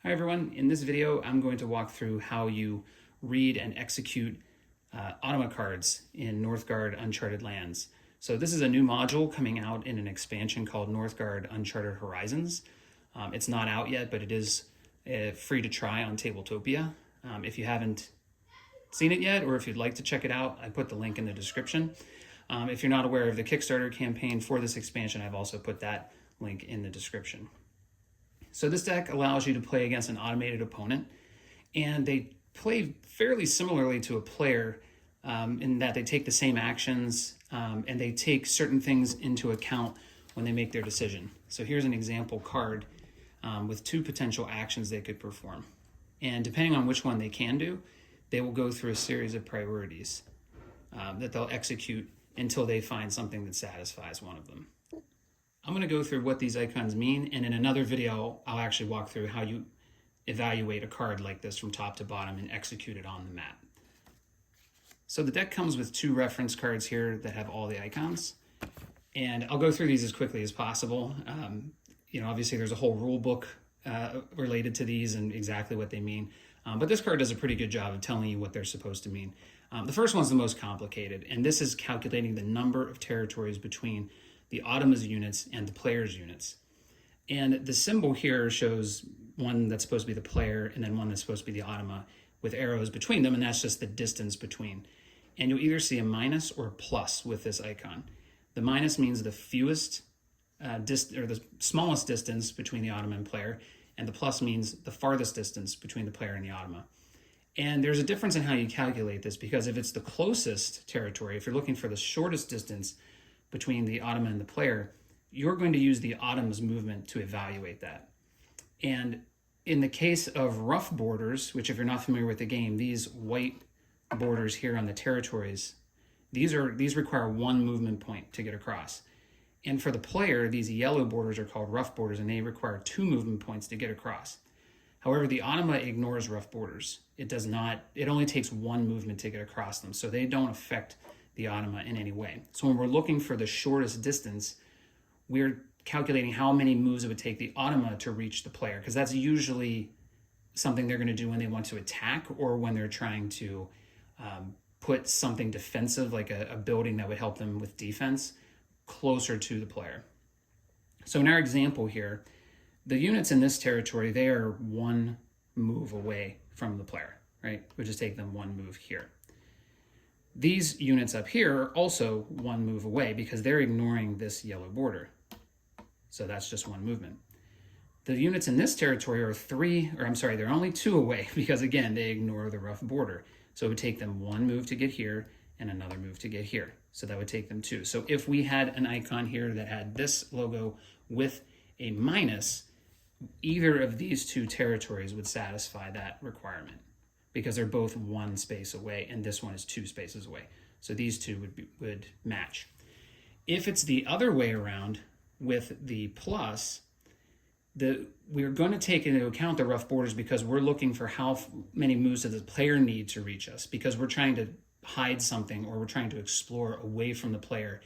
Hi everyone, in this video I'm going to walk through how you read and execute Automa cards in Northgard Uncharted Lands. So this is a new module coming out in an expansion called Northgard Uncharted Horizons. It's not out yet, but it is free to try on Tabletopia. If you haven't seen it yet, or if you'd like to check it out, I put the link in the description. If you're not aware of the Kickstarter campaign for this expansion, I've also put that link in the description. So this deck allows you to play against an automated opponent, and they play fairly similarly to a player in that they take the same actions and they take certain things into account when they make their decision. So here's an example card with two potential actions they could perform. And depending on which one they can do, they will go through a series of priorities that they'll execute until they find something that satisfies one of them. I'm going to go through what these icons mean, and in another video, I'll actually walk through how you evaluate a card like this from top to bottom and execute it on the map. So the deck comes with two reference cards here that have all the icons, and I'll go through these as quickly as possible. Obviously there's a whole rule book related to these and exactly what they mean, but this card does a pretty good job of telling you what they're supposed to mean. The first one's the most complicated, and this is calculating the number of territories between the Automa's units and the player's units. And the symbol here shows one that's supposed to be the player and then one that's supposed to be the Automa with arrows between them, and that's just the distance between. And you'll either see a minus or a plus with this icon. The minus means the fewest the smallest distance between the Automa and player, and the plus means the farthest distance between the player and the Automa. And there's a difference in how you calculate this, because if it's the closest territory, if you're looking for the shortest distance between the Automa and the player, you're going to use the Automa's movement to evaluate that. And in the case of rough borders, which if you're not familiar with the game, these white borders here on the territories, these require one movement point to get across. And for the player, these yellow borders are called rough borders, and they require 2 movement points to get across. However, the Automa ignores rough borders. It only takes 1 movement to get across them, so they don't affect the Automa in any way. So when we're looking for the shortest distance, we're calculating how many moves it would take the Automa to reach the player, because that's usually something they're going to do when they want to attack or when they're trying to put something defensive, like a building that would help them with defense, closer to the player. So in our example here, the units in this territory, they are 1 move away from the player, right? We'll just take them 1 move here. These units up here are also 1 move away because they're ignoring this yellow border. So that's just 1 movement. The units in this territory are they're only 2 away because again, they ignore the rough border. So it would take them 1 move to get here and another move to get here. So that would take them 2. So if we had an icon here that had this logo with a minus, either of these 2 territories would satisfy that requirement, because they're both 1 space away and this one is 2 spaces away. So these 2 would match. If it's the other way around with the plus, we're going to take into account the rough borders because we're looking for how many moves does the player need to reach us, because we're trying to hide something or we're trying to explore away from the player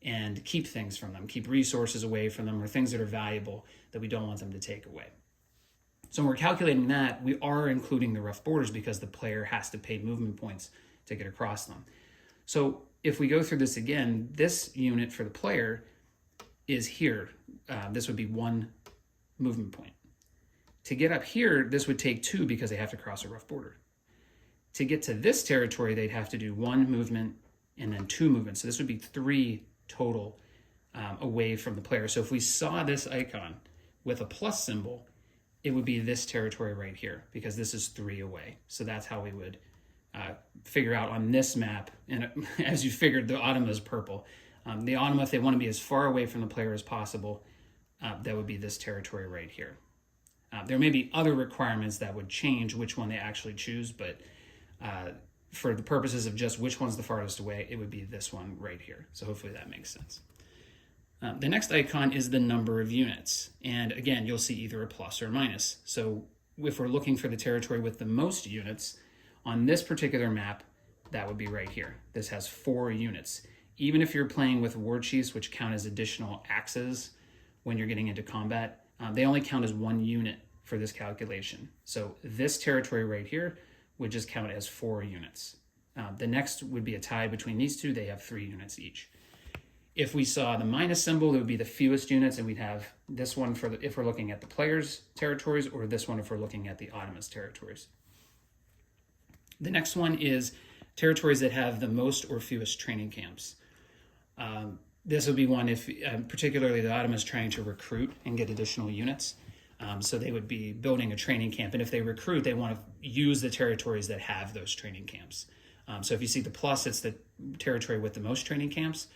and keep things from them, keep resources away from them, or things that are valuable that we don't want them to take away. So when we're calculating that, we are including the rough borders because the player has to pay movement points to get across them. So if we go through this again, this unit for the player is here. This would be 1 movement point. To get up here, this would take 2 because they have to cross a rough border. To get to this territory, they'd have to do 1 movement and then 2 movements. So this would be 3 total away from the player. So if we saw this icon with a plus symbol, it would be this territory right here because this is 3 away. So that's how we would figure out on this map. And as you figured, the Automa is purple. The Automa, if they want to be as far away from the player as possible, that would be this territory right here. There may be other requirements that would change which one they actually choose, but for the purposes of just which one's the farthest away, it would be this one right here. So hopefully that makes sense. The next icon is the number of units. And again, you'll see either a plus or a minus. So if we're looking for the territory with the most units, on this particular map, that would be right here. This has 4 units. Even if you're playing with war chiefs, which count as additional axes when you're getting into combat, they only count as 1 unit for this calculation. So this territory right here would just count as 4 units. The next would be a tie between these two. They have 3 units each. If we saw the minus symbol, it would be the fewest units, and we'd have this one for if we're looking at the players' territories, or this one if we're looking at the Automa's territories. The next one is territories that have the most or fewest training camps. This would be one if particularly the Automa is trying to recruit and get additional units. So they would be building a training camp, and if they recruit, they want to use the territories that have those training camps. So if you see the plus, it's the territory with the most training camps.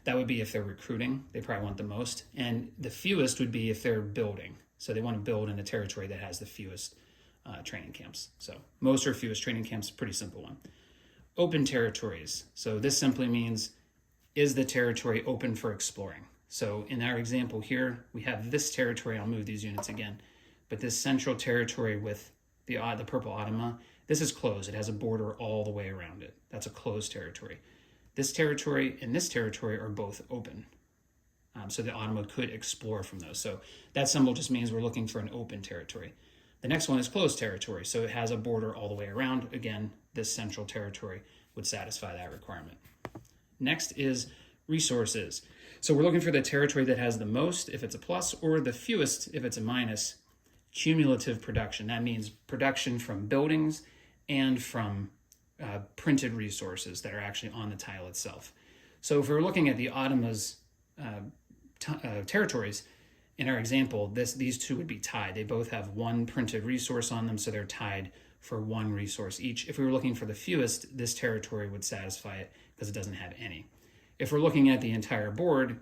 That would be if they're recruiting, they probably want the most. And the fewest would be if they're building. So they want to build in a territory that has the fewest training camps. So most or fewest training camps, pretty simple one. Open territories. So this simply means, is the territory open for exploring? So in our example here, we have this territory. I'll move these units again. But this central territory with the purple Automa, this is closed. It has a border all the way around it. That's a closed territory. This territory and this territory are both open. So the Automa could explore from those. So that symbol just means we're looking for an open territory. The next one is closed territory. So it has a border all the way around. Again, this central territory would satisfy that requirement. Next is resources. So we're looking for the territory that has the most if it's a plus, or the fewest if it's a minus. Cumulative production. That means production from buildings and from printed resources that are actually on the tile itself. So if we're looking at the Automa's territories, in our example, these two would be tied. They both have one printed resource on them, so they're tied for one resource each. If we were looking for the fewest, this territory would satisfy it because it doesn't have any. If we're looking at the entire board,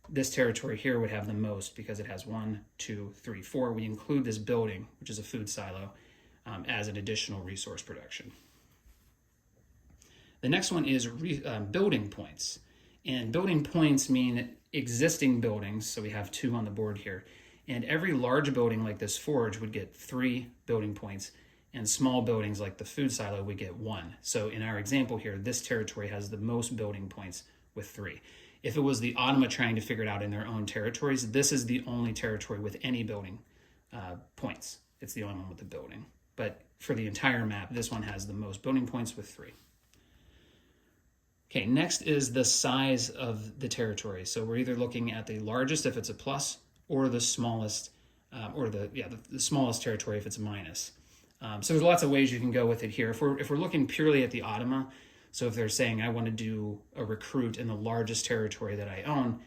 this territory here would have the most because it has 1, 2, 3, 4. We include this building, which is a food silo, as an additional resource production. The next one is building points. And building points mean existing buildings. So we have 2 on the board here. And every large building like this forge would get 3 building points. And small buildings like the food silo would get 1. So in our example here, this territory has the most building points with 3. If it was the Automa trying to figure it out in their own territories, this is the only territory with any building points. It's the only one with the building. But for the entire map, this one has the most building points with 3. Okay, next is the size of the territory. So we're either looking at the largest if it's a plus, or the smallest, the smallest territory if it's a minus. So there's lots of ways you can go with it here. If we're looking purely at the Automa, so if they're saying I want to do a recruit in the largest territory that I own,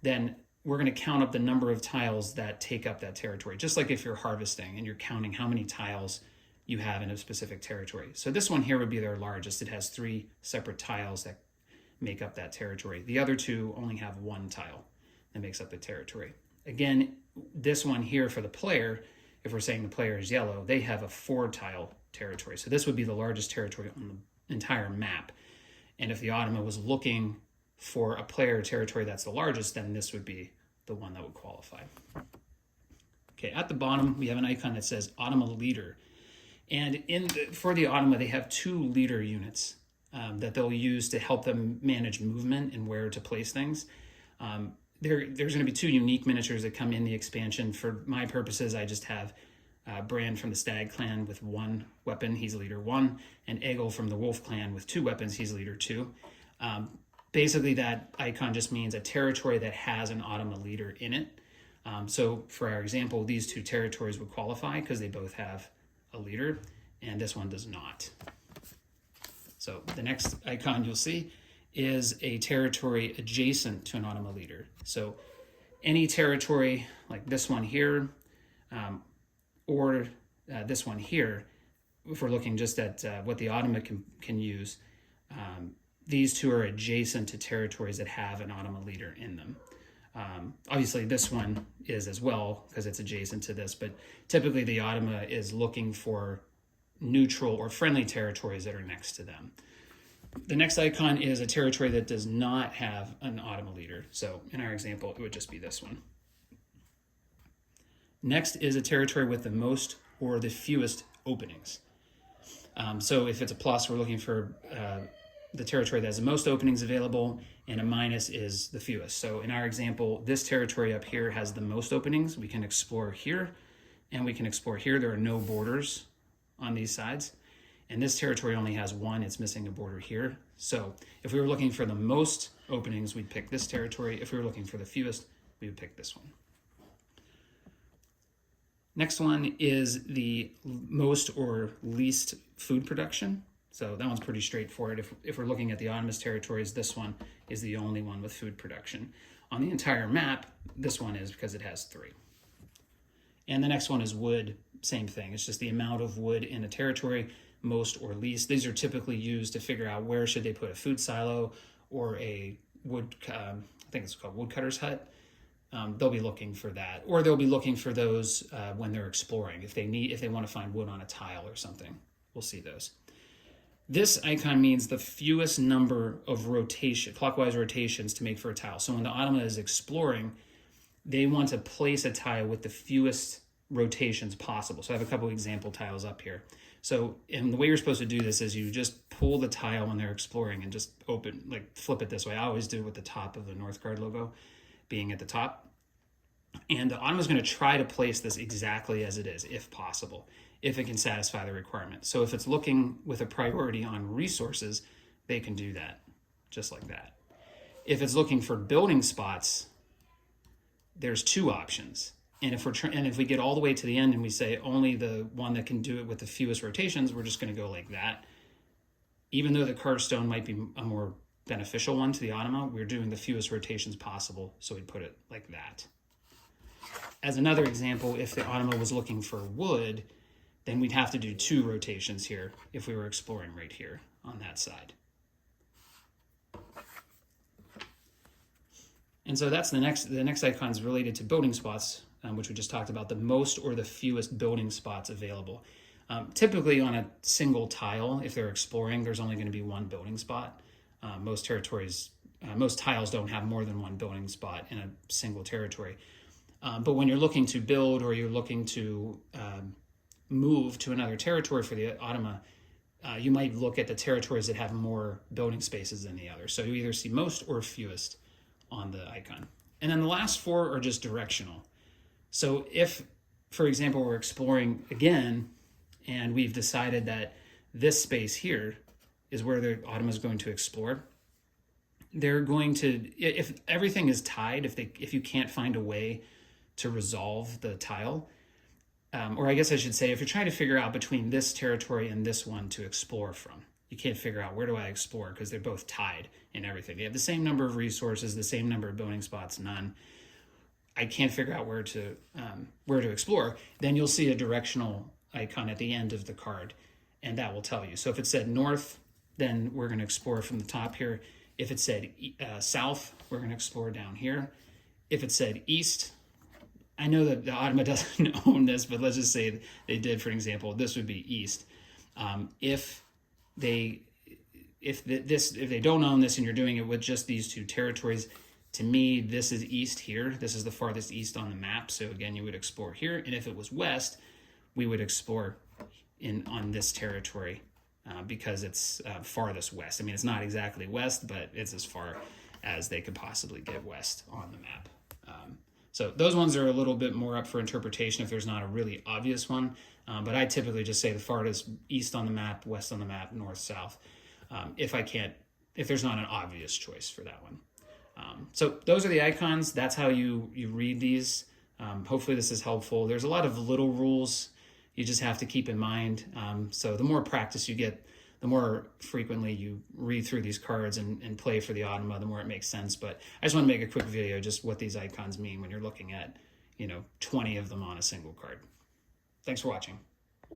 then we're going to count up the number of tiles that take up that territory. Just like if you're harvesting and you're counting how many tiles you have in a specific territory. So this one here would be their largest. It has 3 separate tiles that make up that territory. The other 2 only have 1 tile that makes up the territory. Again, this one here for the player, if we're saying the player is yellow, they have a 4 tile territory. So this would be the largest territory on the entire map. And if the Automa was looking for a player territory that's the largest, then this would be the one that would qualify. Okay, at the bottom, we have an icon that says Automa Leader. And for the Automa, they have 2 leader units that they'll use to help them manage movement and where to place things. There's going to be 2 unique miniatures that come in the expansion. For my purposes, I just have Brand from the Stag Clan with 1 weapon, he's leader 1, and Egil from the Wolf Clan with 2 weapons, he's leader 2. Basically, that icon just means a territory that has an Automa leader in it. So for our example, these 2 territories would qualify because they both have a leader, and this one does not. So the next icon you'll see is a territory adjacent to an Automa leader. So any territory like this one here, or this one here, if we're looking just at what the Automa can use, these 2 are adjacent to territories that have an Automa leader in them. Obviously this one is as well because it's adjacent to this, but typically the Automa is looking for neutral or friendly territories that are next to them. The next icon is a territory that does not have an Automa leader. So in our example, it would just be this one. Next is a territory with the most or the fewest openings. So if it's a plus, we're looking for the territory that has the most openings available, and a minus is the fewest. So in our example, this territory up here has the most openings. We can explore here. and we can explore here. There are no borders on these sides. And this territory only has one, it's missing a border here. So if we were looking for the most openings, we'd pick this territory. If we were looking for the fewest, we would pick this one. Next one is the most or least food production. So that one's pretty straightforward. If we're looking at the Automa's territories, this one is the only one with food production. On the entire map, this one is because it has 3. And the next one is wood, same thing. It's just the amount of wood in a territory, most or least. These are typically used to figure out where should they put a food silo or a wood, I think it's called woodcutter's hut. They'll be looking for that, or they'll be looking for those when they're exploring. If they want to find wood on a tile or something, we'll see those. This icon means the fewest number of clockwise rotations to make for a tile. So when the Automa is exploring, they want to place a tile with the fewest rotations possible. So I have a couple example tiles up here. So, and the way you're supposed to do this is you just pull the tile when they're exploring and just flip it this way. I always do it with the top of the Northgard logo being at the top. And the Automa is going to try to place this exactly as it is, if possible, if it can satisfy the requirement. So if it's looking with a priority on resources, they can do that, just like that. If it's looking for building spots, there's 2 options. And if we get all the way to the end and we say only the one that can do it with the fewest rotations, we're just going to go like that. Even though the carved stone might be a more beneficial one to the Automa, we're doing the fewest rotations possible, so we'd put it like that. As another example, if the Automa was looking for wood, then we'd have to do 2 rotations here if we were exploring right here on that side. And so that's the next icon is related to building spots, which we just talked about, the most or the fewest building spots available. Typically on a single tile, if they're exploring, there's only going to be 1 building spot. Most tiles don't have more than 1 building spot in a single territory. But when you're looking to build or you're looking to move to another territory for the Automa, you might look at the territories that have more building spaces than the others. So you either see most or fewest on the icon. And then the last 4 are just directional. So if, for example, we're exploring again, and we've decided that this space here is where the Automa is going to explore, they're going to, if everything is tied, if you can't find a way to resolve the tile, or I guess I should say, if you're trying to figure out between this territory and this one to explore from, you can't figure out where do I explore because they're both tied in everything. They have the same number of resources, the same number of building spots, none. I can't figure out where to explore. Then you'll see a directional icon at the end of the card, and that will tell you. So if it said north, then we're going to explore from the top here. If it said south, we're going to explore down here. If it said east, I know that the Automa doesn't own this, but let's just say they did, for example, this would be east. If they don't own this and you're doing it with just these 2 territories, to me, this is east here. This is the farthest east on the map. So again, you would explore here. And if it was west, we would explore on this territory because it's farthest west. I mean, it's not exactly west, but it's as far as they could possibly get west on the map. So those ones are a little bit more up for interpretation if there's not a really obvious one. But I typically just say the farthest east on the map, west on the map, north, south, if there's not an obvious choice for that one. So those are the icons. That's how you read these. Hopefully this is helpful. There's a lot of little rules you just have to keep in mind. So the more practice you get, the more frequently you read through these cards and play for the Automa, the more it makes sense. But I just want to make a quick video just what these icons mean when you're looking at, 20 of them on a single card. Thanks for watching.